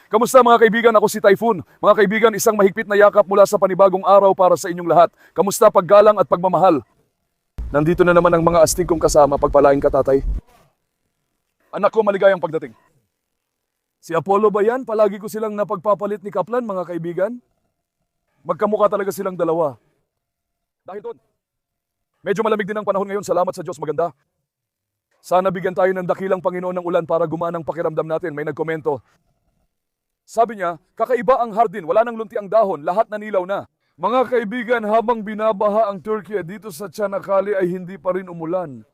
Kamusta mga kaibigan? Ako si Typhoon. Mga kaibigan, isang mahigpit na yakap mula sa panibagong araw para sa inyong lahat. Kamusta paggalang at pagmamahal? Nandito na naman ang mga astig kong kasama. Pagpalain ka, tatay. Anak ko, maligayang pagdating. Si Apollo ba yan? Palagi ko silang napagpapalit ni Kaplan, mga kaibigan. Magkamukha talaga silang dalawa. Dahil doon, medyo malamig din ang panahon ngayon. Salamat sa Diyos, maganda. Sana bigyan tayo ng dakilang Panginoon ng ulan para gumaan ang pakiramdam natin. May nagkomento. Sabi niya, kakaiba ang hardin, wala nang lunti ang dahon, lahat nanilaw na. Mga kaibigan, habang binabaha ang Turkey dito sa Çanakkale ay hindi pa rin umulan.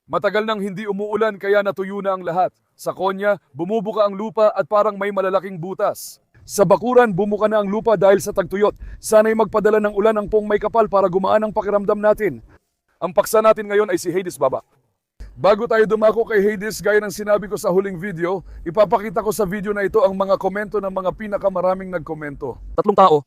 Matagal nang hindi umuulan kaya natuyo na ang lahat. Sa Konya, bumubuka ang lupa at parang may malalaking butas. Sa Bakuran, bumuka na ang lupa dahil sa tagtuyot. Sana'y magpadala ng ulan ang pong may kapal para gumaan ang pakiramdam natin. Ang paksa natin ngayon ay si Hades Baba. Bago tayo dumako kay Hades, gaya ng sinabi ko sa huling video, ipapakita ko sa video na ito ang mga komento ng mga pinakamaraming nagkomento. 3 tao.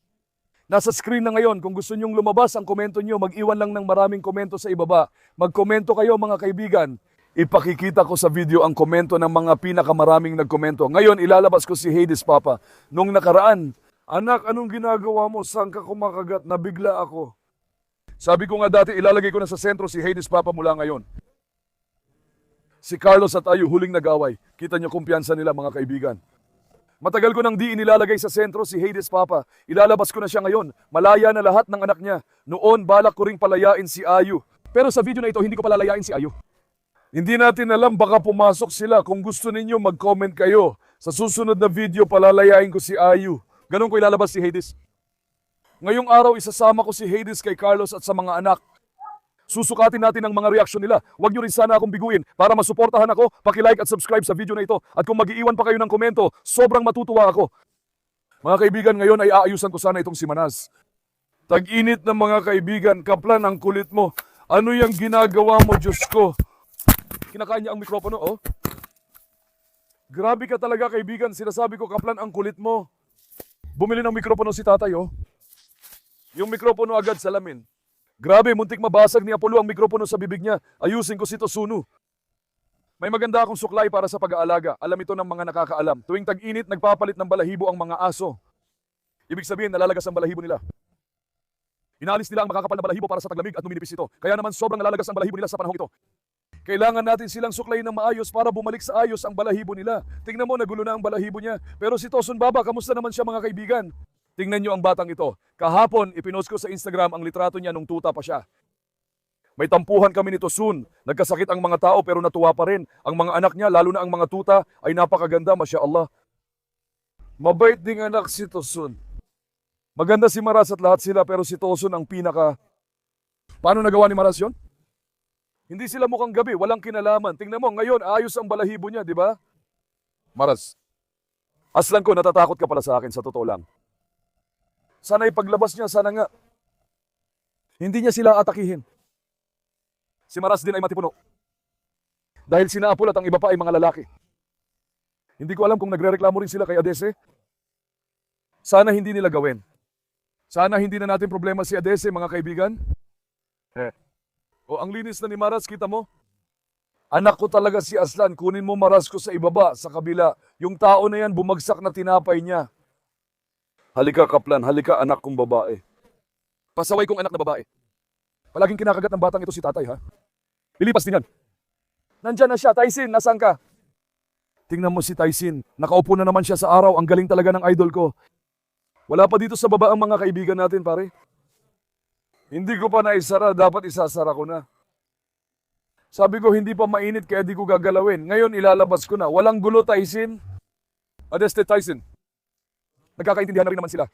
Nasa screen na ngayon, kung gusto nyong lumabas ang komento nyo, mag-iwan lang ng maraming komento sa ibaba. Magkomento kayo mga kaibigan. Ipakikita ko sa video ang komento ng mga pinakamaraming nagkomento. Ngayon, ilalabas ko si Hades Papa. Nung nakaraan, anak, anong ginagawa mo? Saan ka kumakagat? Nabigla ako. Sabi ko nga dati, ilalagay ko na sa sentro si Hades Papa mula ngayon. Si Carlos at Ayu huling nag-away. Kita niyo kumpiyansa nila mga kaibigan. Matagal ko nang di inilalagay sa sentro si Hades Papa. Ilalabas ko na siya ngayon. Malaya na lahat ng anak niya. Noon balak ko ring palayain si Ayu. Pero sa video na ito hindi ko palalayain si Ayu. Hindi natin alam baka pumasok sila. Kung gusto ninyo mag-comment kayo. Sa susunod na video palalayain ko si Ayu. Ganun ko ilalabas si Hades. Ngayong araw isasama ko si Hades kay Carlos at sa mga anak. Susukatin natin ang mga reaksyon nila. Huwag nyo rin sana akong biguin. Para masuportahan ako, paki-like at subscribe sa video na ito. At kung mag-iiwan pa kayo ng komento, sobrang matutuwa ako. Mga kaibigan, ngayon ay aayusan ko sana itong si Manaz. Tag-init ng mga kaibigan, Kaplan, ang kulit mo. Ano yung ginagawa mo, Diyos ko? Kinakain niya ang mikropono, oh. Grabe ka talaga, kaibigan. Sinasabi ko, Kaplan, ang kulit mo. Bumili ng mikropono si tatay, oh. Yung mikropono agad salamin. Grabe, muntik mabasag ni Apollo ang mikropono sa bibig niya. Ayusin ko si Tosunu. May maganda akong suklay para sa pag-aalaga. Alam ito ng mga nakakaalam. Tuwing tag-init, nagpapalit ng balahibo ang mga aso. Ibig sabihin, nalalagas ang balahibo nila. Inalis nila ang makakapal na balahibo para sa taglamig at numinipis ito. Kaya naman sobrang nalalagas ang balahibo nila sa panahong ito. Kailangan natin silang suklayin ng maayos para bumalik sa ayos ang balahibo nila. Tingnan mo, nagulo na ang balahibo niya. Pero si Tosun Baba, kamusta naman siya mga kaibigan? Tingnan nyo ang batang ito. Kahapon, ipinost ko sa Instagram ang litrato niya nung tuta pa siya. May tampuhan kami nito soon. Nagkasakit ang mga tao pero natuwa pa rin. Ang mga anak niya, lalo na ang mga tuta, ay napakaganda, masya Allah. Mabait ding anak si Tosun. Maganda si Maras at lahat sila pero si Tosun ang pinaka... Paano nagawa ni Maras yon? Hindi sila mukhang gabi, walang kinalaman. Tingnan mo, ngayon, ayos ang balahibo niya, di ba? Maras, aslan ko, natatakot ka pala sa akin, sa totoo lang. Sana ipaglabas niya, sana nga. Hindi niya sila atakihin. Si Maras din ay matipuno. Dahil sina Apol at ang iba pa ay mga lalaki. Hindi ko alam kung nagrereklamo rin sila kay Adese. Sana hindi nila gawin. Sana hindi na natin problema si Adese, mga kaibigan. O ang linis na ni Maras, kita mo? Anak ko talaga si Aslan, kunin mo Maras ko sa ibaba, sa kabila. Yung tao na yan, bumagsak na tinapay niya. Halika Kaplan, halika anak kong babae. Pasaway kong anak na babae. Palaging kinakagat ng batang ito si tatay, ha? Lilipas din yan. Nandyan na siya, Tyson, nasaan ka? Tingnan mo si Tyson, nakaupo na naman siya sa araw, ang galing talaga ng idol ko. Wala pa dito sa baba ang mga kaibigan natin, pare. Hindi ko pa naisara, dapat isasara ko na. Sabi ko, hindi pa mainit kaya di ko gagalawin. Ngayon, ilalabas ko na. Walang gulo, Tyson. Adeste, Tyson. Nagkakaintindihan na rin naman sila.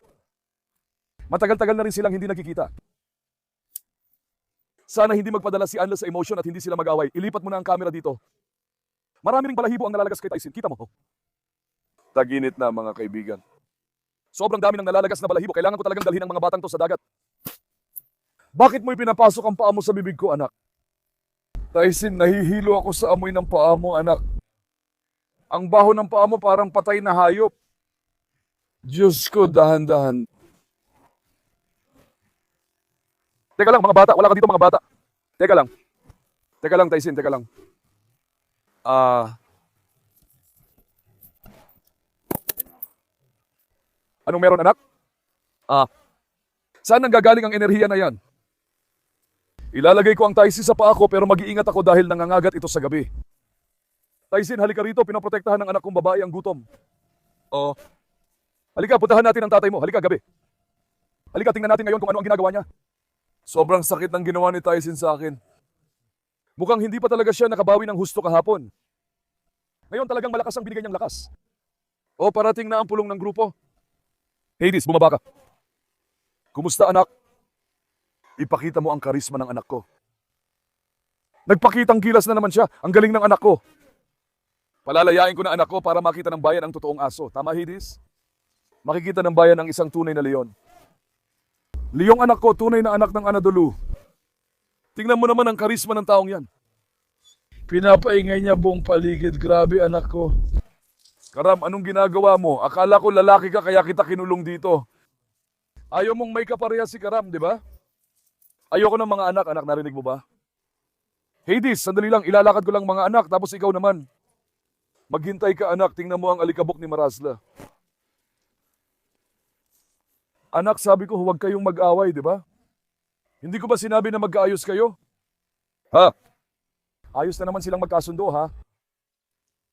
Matagal-tagal na rin silang hindi nagkikita. Sana hindi magpadala si Anla sa emotion at hindi sila mag-away. Ilipat mo na ang camera dito. Marami ring balahibo ang nalalagas kay Tyson. Kita mo. Taginit na mga kaibigan. Sobrang dami ng nalalagas na balahibo. Kailangan ko talagang dalhin ang mga batang to sa dagat. Bakit mo ipinapasok ang paa mo sa bibig ko, anak? Tyson, nahihilo ako sa amoy ng paa mo, anak. Ang baho ng paa mo parang patay na hayop. Diyos ko, dahan-dahan. Teka lang, mga bata. Wala ka dito, mga bata. Teka lang. Teka lang, Tyson. Teka lang. Anong meron, anak? Ah, saan nanggagaling ang enerhiya na yan? Ilalagay ko ang Tyson sa paa ko pero mag-iingat ako dahil nangangagat ito sa gabi. Tyson, halika rito. Pinaprotektahan ng anak kong babae ang gutom. Oh. Halika, puntahan natin ang tatay mo. Halika, gabi. Halika, tingnan natin ngayon kung ano ang ginagawa niya. Sobrang sakit ng ginawa ni Tyson sa akin. Mukhang hindi pa talaga siya nakabawi ng husto kahapon. Ngayon talagang malakas ang binigay niyang lakas. O, parating na ang pulong ng grupo. Hades, bumaba ka. Kumusta, anak? Ipakita mo ang karisma ng anak ko. Nagpakitang gilas na naman siya. Ang galing ng anak ko. Palalayain ko na anak ko para makita ng bayan ang totoong aso. Tama, Hades? Makikita ng bayan ang isang tunay na leon. Liyong anak ko, tunay na anak ng Anadolu. Tingnan mo naman ang karisma ng taong yan. Pinapaingay niya buong paligid. Grabe anak ko. Karam, anong ginagawa mo? Akala ko lalaki ka kaya kita kinulong dito. Ayaw mong may kapareha si Karam, di ba? Ayoko ng mga anak. Anak, narinig mo ba? Hades, sandali lang. Ilalakad ko lang mga anak tapos ikaw naman. Maghintay ka, anak. Tingnan mo ang alikabok ni Marasla. Anak, sabi ko huwag kayong mag-away, di ba? Hindi ko ba sinabi na mag-aayos kayo? Ha? Ayos na naman silang magkasundo, ha?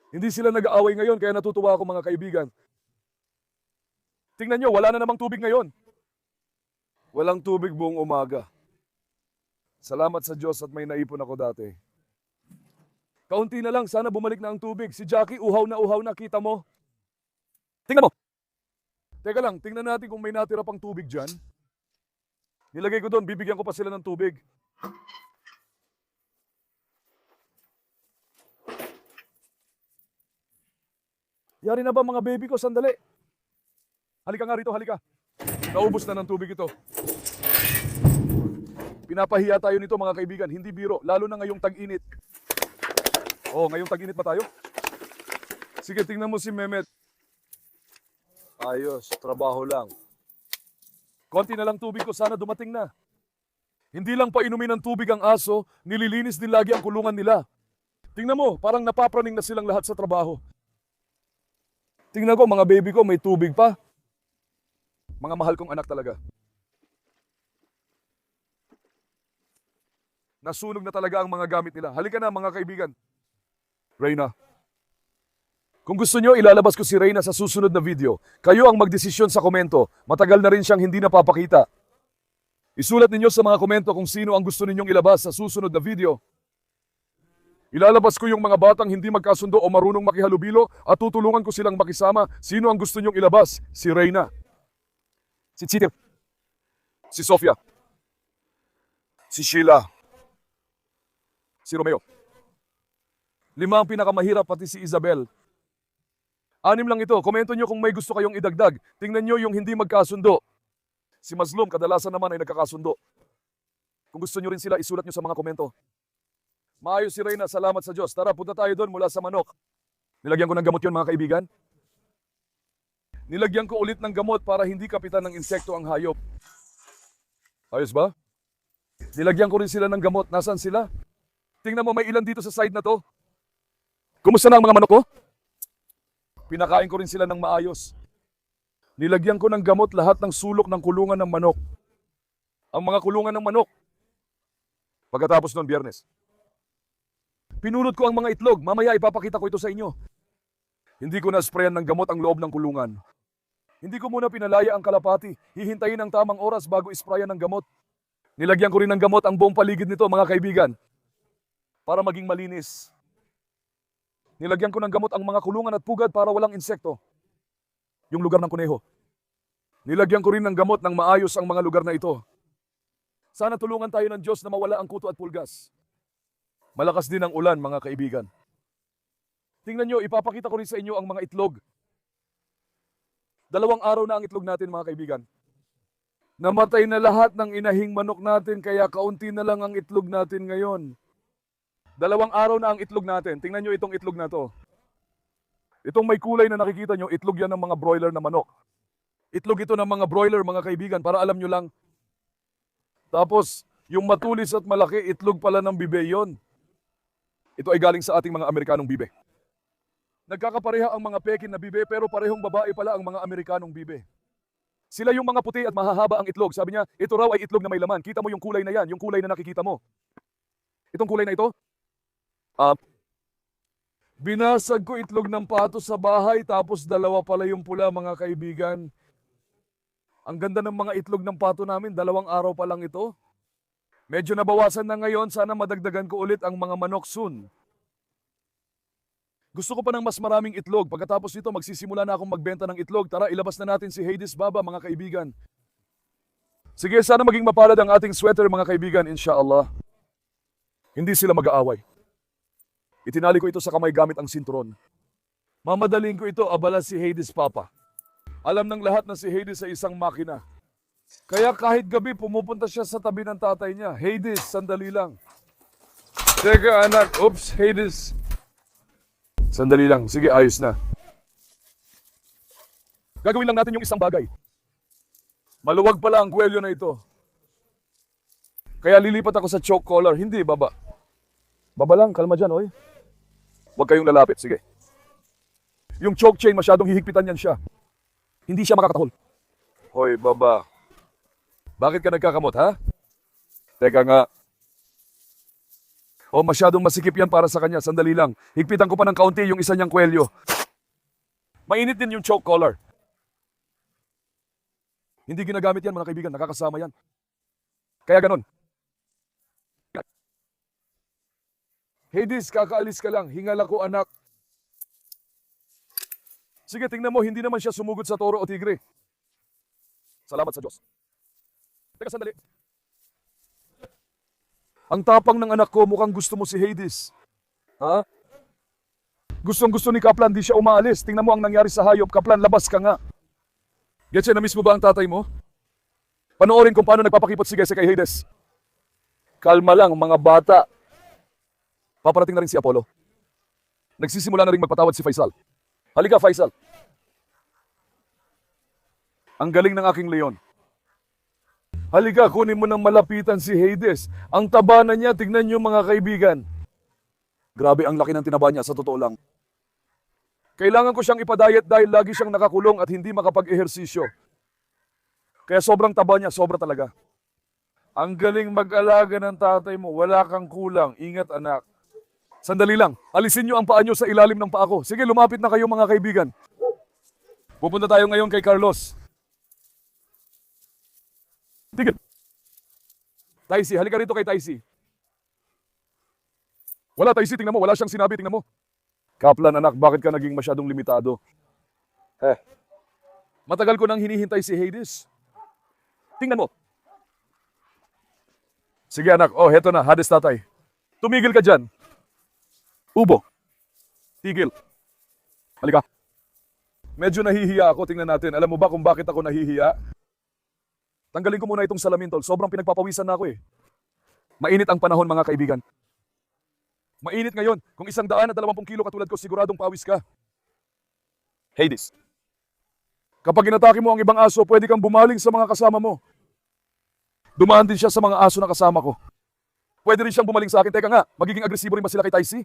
Hindi sila nag-aaway ngayon kaya natutuwa ako mga kaibigan. Tingnan nyo, wala na namang tubig ngayon. Walang tubig buong umaga. Salamat sa Diyos at may naipon ako dati. Kaunti na lang, sana bumalik na ang tubig. Si Jackie, uhaw na, kita mo? Tingnan mo! Teka lang, tingnan natin kung may natira pang tubig dyan. Nilagay ko doon, bibigyan ko pa sila ng tubig. Yari na ba mga baby ko? Sandali. Halika nga rito, halika. Naubos na ng tubig ito. Pinapahiya tayo nito mga kaibigan, hindi biro, lalo na ngayong tag-init. Oh, ngayong tag-init ba tayo? Sige, tingnan mo si Mehmet. Ayos, trabaho lang. Konti na lang tubig ko, sana dumating na. Hindi lang painumin ng tubig ang aso, nililinis din lagi ang kulungan nila. Tingnan mo, parang napapraning na silang lahat sa trabaho. Tingnan ko, mga baby ko, may tubig pa. Mga mahal kong anak talaga. Nasunog na talaga ang mga gamit nila. Halika na mga kaibigan. Reyna. Kung gusto nyo, ilalabas ko si Reyna sa susunod na video. Kayo ang magdesisyon sa komento. Matagal na rin siyang hindi napapakita. Isulat ninyo sa mga komento kung sino ang gusto ninyong ilabas sa susunod na video. Ilalabas ko yung mga batang hindi magkasundo o marunong makihalubilo at tutulungan ko silang makisama. Sino ang gusto nyong ilabas? Si Reyna. Si Chiter. Si Sofia. Si Sheila. Si Romeo. 5 ang pinakamahirap, pati si Isabel. 6 lang ito. Komento nyo kung may gusto kayong idagdag. Tingnan nyo yung hindi magkasundo. Si Mazlum, kadalasan naman ay nagkakasundo. Kung gusto nyo rin sila, isulat nyo sa mga komento. Maayos si Reyna, salamat sa Diyos. Tara, punta tayo doon mula sa manok. Nilagyan ko ng gamot yun mga kaibigan. Nilagyan ko ulit ng gamot para hindi kapitan ng insekto ang hayop. Ayos ba? Nilagyan ko rin sila ng gamot. Nasaan sila? Tingnan mo, may ilan dito sa side na to. Kumusta na ang mga manok ko? Pinakain ko rin sila ng maayos. Nilagyan ko ng gamot lahat ng sulok ng kulungan ng manok. Ang mga kulungan ng manok. Pagkatapos noon, Biyernes. Pinulot ko ang mga itlog. Mamaya ipapakita ko ito sa inyo. Hindi ko na-sprayan ng gamot ang loob ng kulungan. Hindi ko muna pinalaya ang kalapati. Hihintayin ang tamang oras bago isprayan ng gamot. Nilagyan ko rin ng gamot ang buong paligid nito, mga kaibigan. Para maging malinis. Nilagyan ko ng gamot ang mga kulungan at pugad para walang insekto. Yung lugar ng kuneho. Nilagyan ko rin ng gamot ng maayos ang mga lugar na ito. Sana tulungan tayo ng Diyos na mawala ang kuto at pulgas. Malakas din ang ulan, mga kaibigan. Tingnan nyo, ipapakita ko rin sa inyo ang mga itlog. 2 araw na ang itlog natin, mga kaibigan. Namatay na lahat ng inahing manok natin, kaya kaunti na lang ang itlog natin ngayon. 2 araw na ang itlog natin. Tingnan nyo itong itlog na to. Itong may kulay na nakikita nyo, itlog yan ng mga broiler na manok. Itlog ito ng mga broiler, mga kaibigan, para alam nyo lang. Tapos, yung matulis at malaki, itlog pala ng bibe yon. Ito ay galing sa ating mga Amerikanong bibe. Nagkakapareha ang mga pekin na bibe, pero parehong babae pala ang mga Amerikanong bibe. Sila yung mga puti at mahahaba ang itlog. Sabi niya, ito raw ay itlog na may laman. Kita mo yung kulay na yan, yung kulay na nakikita mo. Itong kulay na ito? Binasag ko itlog ng pato sa bahay tapos dalawa pala yung pula mga kaibigan. Ang ganda ng mga itlog ng pato namin, 2 araw pa lang ito. Medyo nabawasan na ngayon, sana madagdagan ko ulit ang mga manok soon. Gusto ko pa ng mas maraming itlog. Pagkatapos nito, magsisimula na akong magbenta ng itlog. Tara, ilabas na natin si Hades Baba mga kaibigan. Sige, sana maging mapalad ang ating sweater mga kaibigan, inshallah. Hindi sila mag-aaway. Itinali ko ito sa kamay gamit ang sinturon. Mamadaling ko ito, abala si Hades Papa. Alam ng lahat na si Hades ay isang makina. Kaya kahit gabi pumupunta siya sa tabi ng tatay niya. Hades, sandali lang. Teka anak, oops, Hades. Sandali lang, sige ayos na. Gagawin lang natin yung isang bagay. Maluwag pala ang kwelyo na ito. Kaya lilipat ako sa choke collar. Hindi, baba. Baba lang, kalma dyan, oy. Huwag kayong lalapit, sige. Yung choke chain, masyadong hihigpitan yan siya. Hindi siya makakatahol. Hoy, baba. Bakit ka nagkakamot, ha? Teka nga. Oh, masyadong masikip yan para sa kanya. Sandali lang. Higpitan ko pa ng kaunti yung isa niyang kwelyo. Mainit din yung choke collar. Hindi ginagamit yan, mga kaibigan. Nakakasama yan. Kaya ganon. Hades, kakaalis ka lang. Hingal ako, anak. Sige, tingnan mo, hindi naman siya sumugod sa toro o tigre. Salamat sa Diyos. Teka, sandali. Ang tapang ng anak ko, mukhang gusto mo si Hades. Ha? Gustong-gusto ni Kaplan, di siya umaalis. Tingnan mo ang nangyari sa hayop. Kaplan, labas ka nga. Getse, na-miss mo ba ang tatay mo? Panoorin kung paano nagpapakipot si Getse kay Hades. Kalma lang, mga bata. Paparating na rin si Apollo. Nagsisimula na rin magpatawad si Faisal. Halika, Faisal. Ang galing ng aking leon. Halika, kunin mo ng malapitan si Hades. Ang taba na niya, tignan niyo mga kaibigan. Grabe ang laki ng tinaba niya, sa totoo lang. Kailangan ko siyang ipadayet dahil lagi siyang nakakulong at hindi makapag-ehersisyo. Kaya sobrang taba niya, sobra talaga. Ang galing mag-alaga ng tatay mo, wala kang kulang. Ingat anak. Sandali lang, alisin niyo ang paa niyo sa ilalim ng paa ko. Sige, lumapit na kayo mga kaibigan. Pupunta tayo ngayon kay Carlos. Tigil. Taisi, halika rito kay Taisi. Wala Taisi, tingnan mo, wala siyang sinabi, tingnan mo. Kaplan anak, bakit ka naging masyadong limitado? Matagal ko nang hinihintay si Hades. Tingnan mo. Sige anak, oh heto na, Hades tatay. Tumigil ka dyan. Ubo. Tigil. Halika. Medyo nahihiya ako, tingnan natin. Alam mo ba kung bakit ako nahihiya? Tanggalin ko muna itong salamin, tol. Sobrang pinagpapawisan na ako eh. Mainit ang panahon, mga kaibigan. Mainit ngayon. Kung 120 kilo katulad ko, siguradong pawis ka. Hades. Kapag inatake mo ang ibang aso, pwede kang bumaling sa mga kasama mo. Dumaan din siya sa mga aso na kasama ko. Pwede rin siyang bumaling sa akin. Teka nga, magiging agresibo rin ba sila kay Taisi?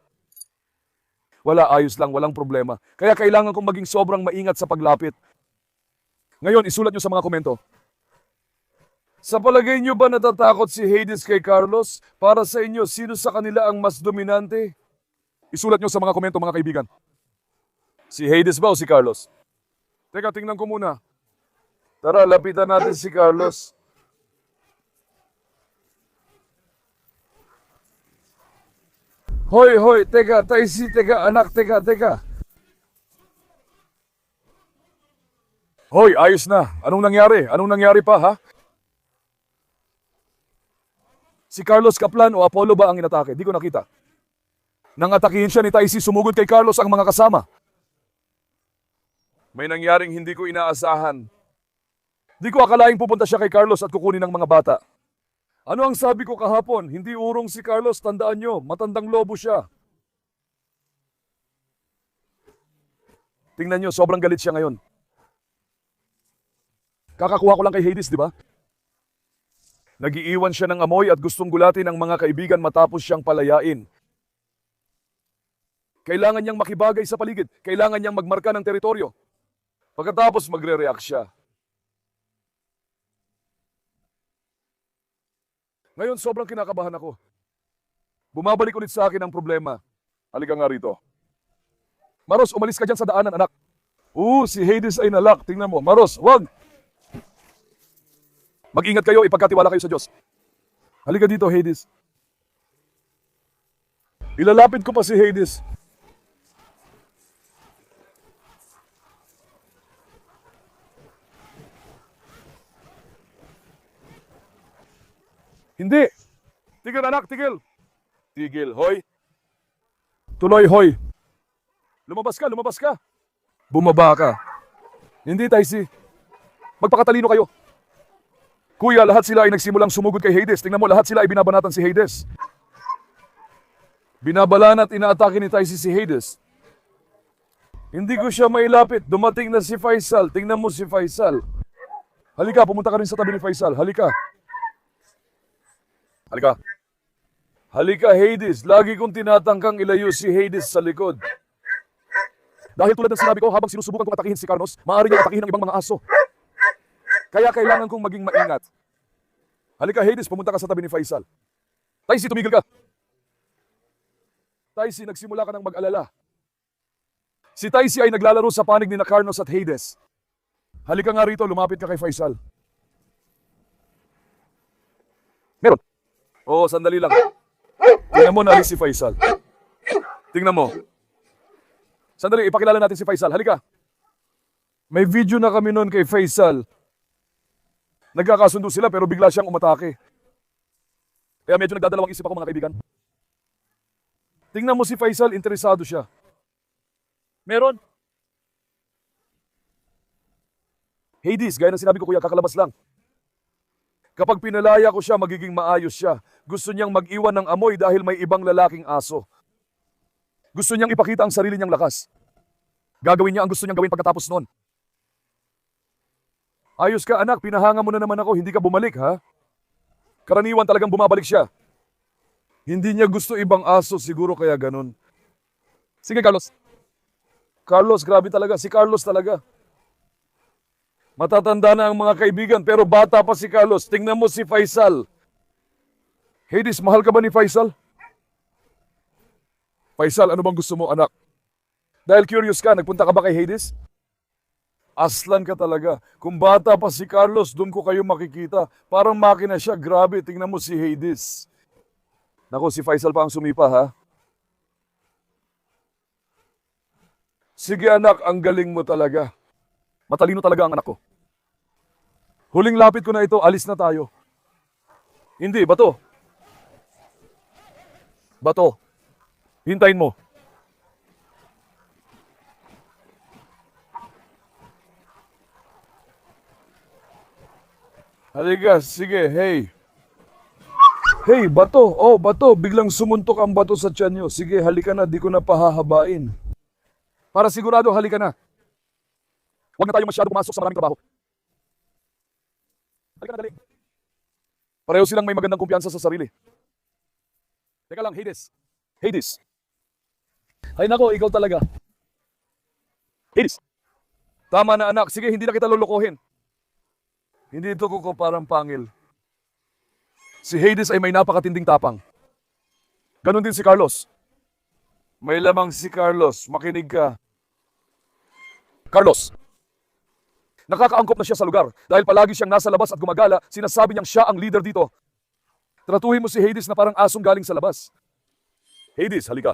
Wala, ayos lang, walang problema. Kaya kailangan kong maging sobrang maingat sa paglapit. Ngayon, isulat nyo sa mga komento. Sa palagay nyo ba natatakot si Hades kay Carlos? Para sa inyo, sino sa kanila ang mas dominante? Isulat nyo sa mga komento, mga kaibigan. Si Hades ba o si Carlos? Teka, tingnan ko muna. Tara, lapitan natin si Carlos. Hoy, hoy, teka, Taisi, teka, anak, teka. Hoy, ayos na. Anong nangyari? Anong nangyari pa, ha? Si Carlos Kaplan o Apollo ba ang inatake? Di ko nakita. Nang atakihin siya ni Taisi, sumugod kay Carlos ang mga kasama. May nangyaring hindi ko inaasahan. Di ko akalaing pupunta siya kay Carlos at kukunin ng mga bata. Ano ang sabi ko kahapon? Hindi urong si Carlos, tandaan nyo, matandang lobo siya. Tingnan nyo, sobrang galit siya ngayon. Kakakuha ko lang kay Hades, di ba? Nagiiwan siya ng amoy at gustong gulatin ang mga kaibigan matapos siyang palayain. Kailangan niyang makibagay sa paligid. Kailangan niyang magmarka ng teritoryo. Pagkatapos magre-react siya. Ngayon, sobrang kinakabahan ako. Bumabalik ulit sa akin ang problema. Halika nga rito. Maros, umalis ka dyan sa daanan, anak. Si Hades ay nalak. Tingnan mo. Maros, wag! Mag-ingat kayo, ipagkatiwala kayo sa Diyos. Halika dito, Hades. Ilalapit ko pa si Hades. Hindi. Tigil, anak, tigil. Tigil, hoy. Tuloy, hoy. Lumabas ka, lumabas ka. Bumaba ka. Hindi, Taisi. Magpakatalino kayo. Kuya, lahat sila ay nagsimulang sumugod kay Hades. Tingnan mo, lahat sila ay binabanatan si Hades. Binabalan at inaatake ni Taisi si Hades. Hindi ko siya mailapit. Dumating na si Faisal. Tingnan mo si Faisal. Halika, pumunta ka rin sa tabi ni Faisal. Halika. Halika. Halika, Hades. Lagi kong tinatangkang ilayo si Hades sa likod. Dahil tulad ng sinabi ko, habang sinusubukan kong atakihin si Carlos, maaari niyang atakihin ng ibang mga aso. Kaya kailangan kong maging maingat. Halika, Hades, pumunta ka sa tabi ni Faisal. Taisi, tumigil ka. Taisi, nagsimula ka ng mag-alala. Si Taisi ay naglalaro sa panig ni Carlos at Hades. Halika nga rito, lumapit ka kay Faisal. Meron. Oo, sandali lang. Tingnan mo, nalis si Faisal. Tingnan mo. Sandali, ipakilala natin si Faisal. Halika. May video na kami noon kay Faisal. Nagkakasundo sila pero bigla siyang umatake. Kaya medyo nagdadalawang isip ako, mga kaibigan. Tingnan mo si Faisal, interesado siya. Meron. Hades, gaya ng sinabi ko kuya, kakalabas lang. Kapag pinalaya ko siya, magiging maayos siya. Gusto niyang mag-iwan ng amoy dahil may ibang lalaking aso. Gusto niyang ipakita ang sarili niyang lakas. Gagawin niya ang gusto niyang gawin pagkatapos nun. Ayos ka anak, pinahanga mo na naman ako, hindi ka bumalik ha? Karaniwan talagang bumabalik siya. Hindi niya gusto ibang aso, siguro kaya ganun. Sige Carlos. Carlos, grabe talaga. Si Carlos talaga. Matatanda na ang mga kaibigan, pero bata pa si Carlos. Tingnan mo si Faisal. Hades, mahal ka ba ni Faisal? Faisal, ano bang gusto mo, anak? Dahil curious ka, nagpunta ka ba kay Hades? Aslan ka talaga. Kung bata pa si Carlos, doon ko kayo makikita. Parang makina siya. Grabe, tingnan mo si Hades. Nako, si Faisal pa ang sumipa, ha? Sige anak, ang galing mo talaga. Matalino talaga ang anak ko. Huling lapit ko na ito, alis na tayo. Hindi, bato. Bato. Hintayin mo. Halika, sige, hey. Hey, bato. Oh, bato. Biglang sumuntok ang bato sa tiyan nyo. Sige, halika na, di ko na pahahabain. Para sigurado, halika na. Huwag na tayo masyado pumasok sa maraming trabaho. Halika na, dali. Pareho silang may magandang kumpiyansa sa sarili. Teka lang, Hades. Hades. Ay nako, ikaw talaga. Hades. Tama na anak. Sige, hindi na kita lulukohin. Hindi ito ko parang pangil. Si Hades ay may napakatinding tapang. Ganon din si Carlos. May lamang si Carlos. Makinig ka. Carlos. Nakakaangkop na siya sa lugar. Dahil palagi siyang nasa labas at gumagala, sinasabi niyang siya ang leader dito. Tratuhin mo si Hades na parang asong galing sa labas. Hades, halika.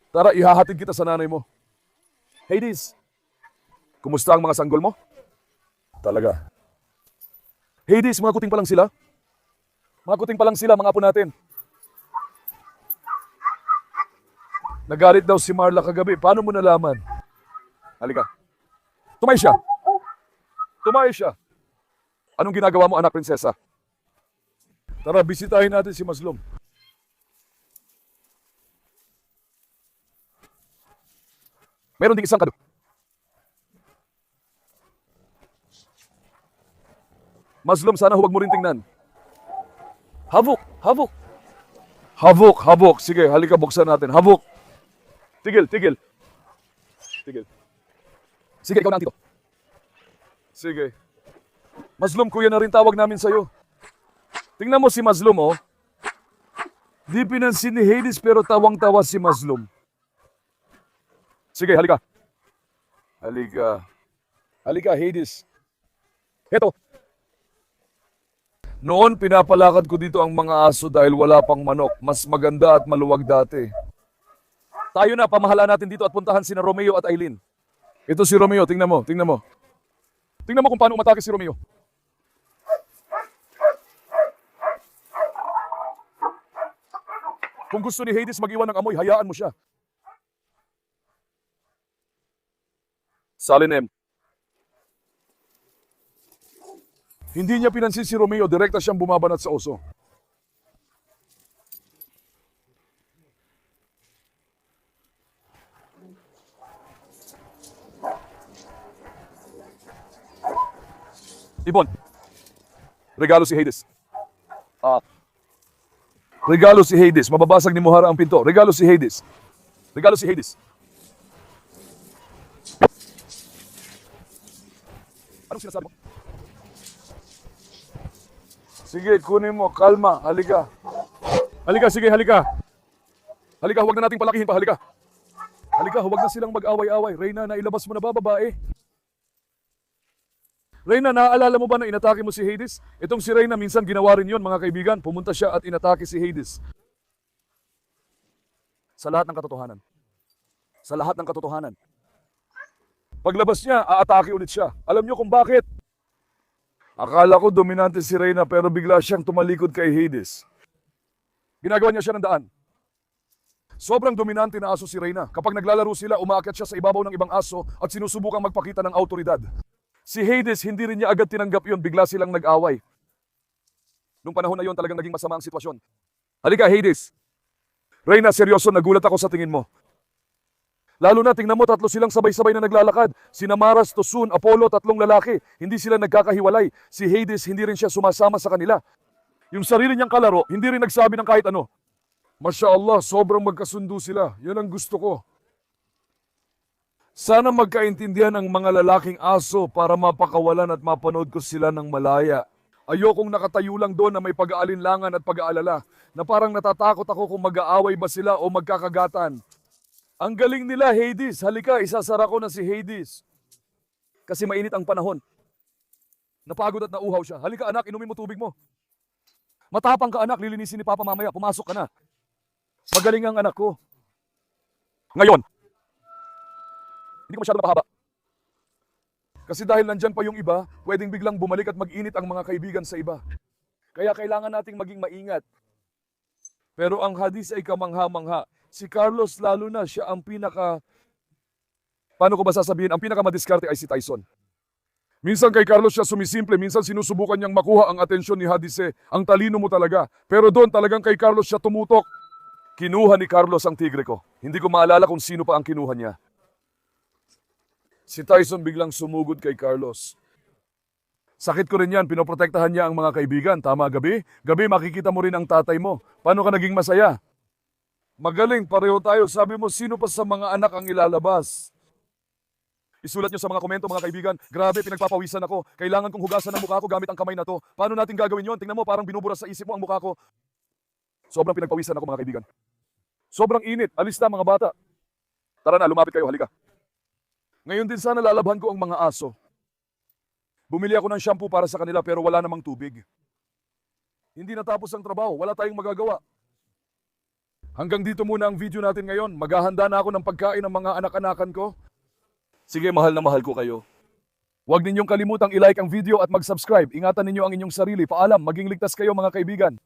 Tara, ihahatid kita sa nanay mo. Hades, kumusta ang mga sanggol mo? Talaga. Hades, mga kuting pa lang sila. Mga kuting pa lang sila, mga apo natin. Nagalit daw si Marla kagabi. Paano mo nalaman? Halika. Tumay siya. Tumay siya. Anong ginagawa mo, anak prinsesa? Tara, bisitahin natin si Maslom. Meron ding isang kado. Maslom, sana huwag mo rin tingnan. Havok, havok. Havok, havok. Sige, halika buksan natin. Havok. Tigil, tigil. Tigil. Sige, ikaw na ang tito. Sige. Maslom, kuya na rin tawag namin sa'yo. Tingnan mo si Mazlum, oh. Di pinansin ni Hades pero tawang-tawa si Mazlum. Sige, halika. Halika. Halika, Hades. Heto. Noon, pinapalakad ko dito ang mga aso dahil wala pang manok. Mas maganda at maluwag dati. Tayo na, pamahalaan natin dito at puntahan sina Romeo at Aileen. Ito si Romeo, tingnan mo, tingnan mo. Tingnan mo kung paano umatake si Romeo. Kung gusto ni Hades mag-iwan ng amoy, hayaan mo siya. Salin M. Hindi niya pinansin si Romeo, direkta siyang bumabanat sa oso. Ibon. Regalo si Hades. Regalo si Hades. Mababasag ni Muhara ang pinto. Regalo si Hades. Regalo si Hades. Anong sinasabi mo? Sige, kunin mo. Kalma. Halika. Halika, sige, halika. Halika, huwag na nating palakihin pa. Halika. Halika, huwag na silang mag-away-away. Reyna, nailabas mo na ba, babae? Reyna, naaalala mo ba na inatake mo si Hades? Itong si Reyna, minsan ginawa rin yun, mga kaibigan. Pumunta siya at inatake si Hades. Sa lahat ng katotohanan. Sa lahat ng katotohanan. Paglabas niya, aatake ulit siya. Alam niyo kung bakit? Akala ko dominante si Reyna pero bigla siyang tumalikod kay Hades. Ginagawa niya siya ng daan. Sobrang dominante na aso si Reyna. Kapag naglalaro sila, umaakyat siya sa ibabaw ng ibang aso at sinusubukang magpakita ng autoridad. Si Hades, hindi rin niya agad tinanggap yun, bigla silang nag-away. Nung panahon na yun, talagang naging masama ang sitwasyon. Halika, Hades. Reyna, seryoso, nagulat ako sa tingin mo. Lalo na, tingnan mo, tatlo silang sabay-sabay na naglalakad. Sina Maras, Tosun, Apollo, tatlong lalaki. Hindi sila nagkakahiwalay. Si Hades, hindi rin siya sumasama sa kanila. Yung sarili niyang kalaro, hindi rin nagsabi ng kahit ano. Masya Allah, sobrang magkasundo sila. Yun ang gusto ko. Sana magkaintindihan ang mga lalaking aso para mapakawalan at mapanood ko sila ng malaya. Ayokong nakatayo lang doon na may pag-aalinlangan at pag-aalala na parang natatakot ako kung mag-aaway ba sila o magkakagatan. Ang galing nila, Hades. Halika, isasara ko na si Hades. Kasi mainit ang panahon. Napagod at nauhaw siya. Halika anak, inumin mo tubig mo. Matapang ka anak, lilinisin ni Papa mamaya. Pumasok ka na. Magaling ang anak ko. Ngayon, hindi ko masyado napahaba. Kasi dahil nandyan pa yung iba, pwedeng biglang bumalik at mag-init ang mga kaibigan sa iba. Kaya kailangan nating maging maingat. Pero ang hadis ay kamangha-mangha. Si Carlos lalo na, siya ang paano ko ba sasabihin, ang pinakamadiskarte ay si Tyson. Minsan kay Carlos siya sumisimple, minsan sinusubukan niyang makuha ang atensyon ni Hadise. Ang talino mo talaga. Pero doon talagang kay Carlos siya tumutok. Kinuha ni Carlos ang tigre ko. Hindi ko maalala kung sino pa ang kinuha niya. Si Tyson biglang sumugod kay Carlos. Sakit ko rin yan, pinoprotektahan niya ang mga kaibigan. Tama, Gabi? Gabi, makikita mo rin ang tatay mo. Paano ka naging masaya? Magaling, pareho tayo. Sabi mo, sino pa sa mga anak ang ilalabas? Isulat niyo sa mga komento, mga kaibigan. Grabe, pinagpapawisan ako. Kailangan kong hugasan ang mukha ko gamit ang kamay na to. Paano natin gagawin yon? Tingnan mo, parang binuburas sa isip mo ang mukha ko. Sobrang pinagpawisan ako, mga kaibigan. Sobrang init. Alis na, mga bata. Tara na, lumapit kayo. Halika. Ngayon din sana lalabhan ko ang mga aso. Bumili ako ng shampoo para sa kanila pero wala namang tubig. Hindi natapos ang trabaho, wala tayong magagawa. Hanggang dito muna ang video natin ngayon. Maghahanda na ako ng pagkain ng mga anak-anakan ko. Sige, mahal na mahal ko kayo. Huwag ninyong kalimutang i-like ang video at mag-subscribe. Ingatan ninyo ang inyong sarili. Paalam, maging ligtas kayo mga kaibigan.